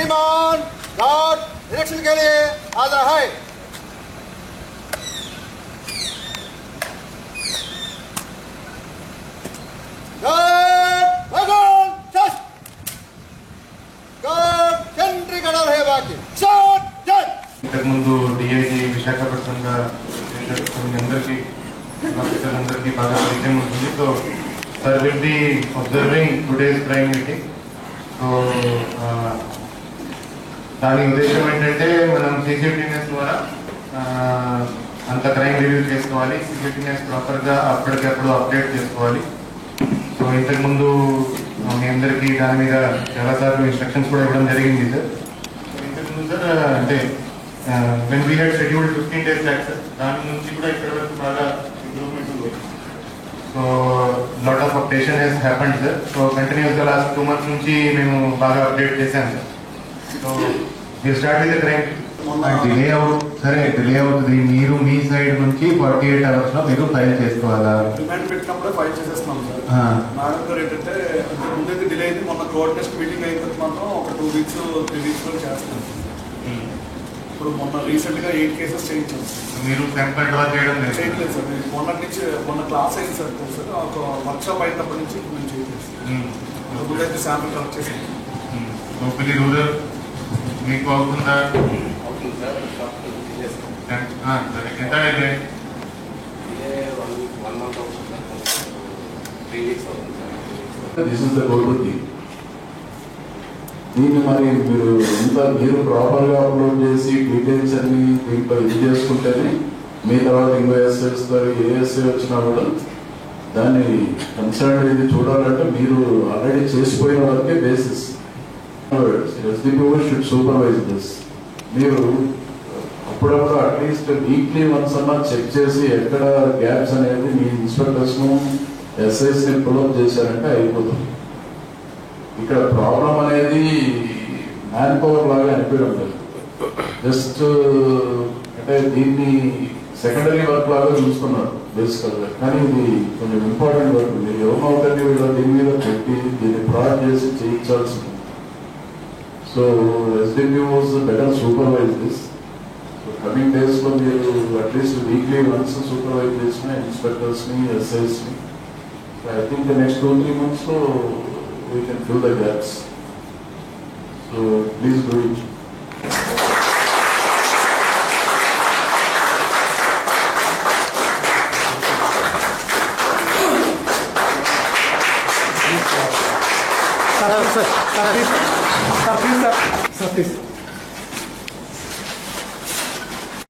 श्रीमान Lord election के लिए हाजिर है। ఇంతకుముందు డిఐజీ విశాఖపట్నంగా అందరికీ ఆఫీసర్లందరికీ బాగా పరిచయం ఉంటుంది. So sir will be observing today's crime meeting. So దాని ఉద్దేశం ఏంటంటే మనం సీసీటీవీఎస్ ద్వారా అంత క్రైమ్ రివ్యూ చేసుకోవాలి, సీసీటీవీఎస్ ప్రాపర్గా అప్పటికప్పుడు అప్డేట్ చేసుకోవాలి. సో ఇంతకుముందు మీ అందరికీ దాని మీద చాలాసార్లు ఇన్స్ట్రక్షన్స్ కూడా ఇవ్వడం జరిగింది సార్. ఇంతకుముందు సార్ అంటే when we had scheduled 15 days back sir, దాని నుంచి కూడా ఇక్కడి వరకు బాగా ఇంప్రూవ్మెంట్ ఉంది. So lot of updation has happened sir. So కంటిన్యూస్గా లాస్ట్ 2 months నుంచి మేము బాగా అప్డేట్ చేశాం sir. So you start with crime delay సరే డిలే అవుతుంది. మీరు మీ సైడ్ నుంచి 48 hours లో మీరు ఫైల్ చేసుకోవాలా? డిమాండ్ పెట్టినప్పుడే ఫైల్ చేసేస్తున్నాం సార్. మేడం గారు ఏంటంటే ముందైతే డిలే అయింది. మొన్న కోఆర్డినేషన్ మీటింగ్ అయిన తర్వాత మాత్రం ఒక 2 weeks 3 weeks లో చేస్తాం. ఇప్పుడు మొన్న రీసెంట్ గా 8 cases చేయించాం. మీరు శాంపుల్ డ్రా చేయడం చేయట్లేదు సార్. మొన్న క్లాస్ అయింది సార్. సార్ ఒక వర్క్షాప్ అయినప్పటి నుంచి మేము చేయలేదు. ముందైతే శాంపుల్ కలెక్ట్ చేసాం. రూరల్ మీకు అవుతుందా? ఎంత అయితే దీన్ని మరి మీరు ప్రాపర్గా అప్లోడ్ చేసి డీటెయిల్స్ అన్ని దీంట్లో ఇది చేసుకుంటేనే మీ తర్వాత ఇంకో ఎస్ఐ వస్తారు. ఏ ఎస్ఐ వచ్చినా కూడా దాన్ని కన్సర్న్ ఇది చూడాలంటే మీరు ఆల్రెడీ చేసిపోయిన వరకే basis. SDPO should supervise this. మీరు అప్పుడప్పుడు అట్లీస్ట్ వీక్లీ వన్స్ అన్నా చెక్ చేసి ఎక్కడ గ్యాప్స్ అనేది మీ ఇన్స్పెక్టర్స్ను ఎస్ఐస్ని పుల్అప్ చేశారంటే అయిపోతుంది. ఇక్కడ ప్రాబ్లం అనేది మ్యాన్ పవర్ లాగా అనిపించడం లేదు. జస్ట్ అంటే దీన్ని సెకండరీ వర్క్ లాగా చూస్తున్నారు బేసికల్గా. కానీ ఇది కొంచెం ఇంపార్టెంట్ వర్క్. మీరు ఏమవుతుంది వీళ్ళు దీని మీద పెట్టి దీన్ని ప్రాజెక్ట్ చేసి చేయించాల్సింది. So SDPOs better supervise this. So coming డేస్లో మీరు అట్లీస్ట్ వీక్లీ వన్స్ సూపర్వైజ్ చేసిన ఇన్స్పెక్టర్స్ని ఎస్ఐస్ని. I think next 2-3 months we can fill the gaps. So please do it. Sir, please.